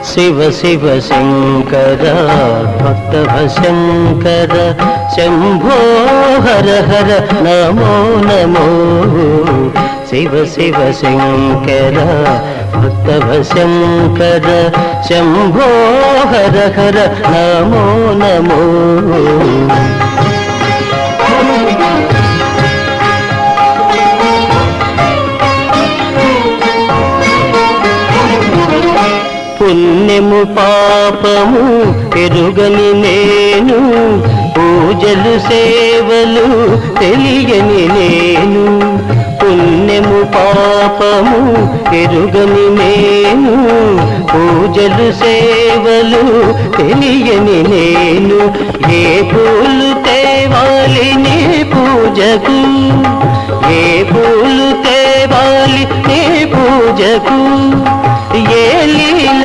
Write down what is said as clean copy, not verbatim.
శివ శివ శంకర భక్తభశంకర శంభో హర హర నమో నమో శివ శివ శంకర భక్తభశంకర శంభో హర హర నమో నమో పుణ్యము పాపము ఎరుగని నేను పూజలు సేవలు తెలియని నేను పుణ్యము పాపము ఎరుగని నేను పూజలు సేవలు తెలియని నేను ఏ పూలు తేవాలి నీ పూజకు ఏ పూలు తేవాలి నీ పూజకు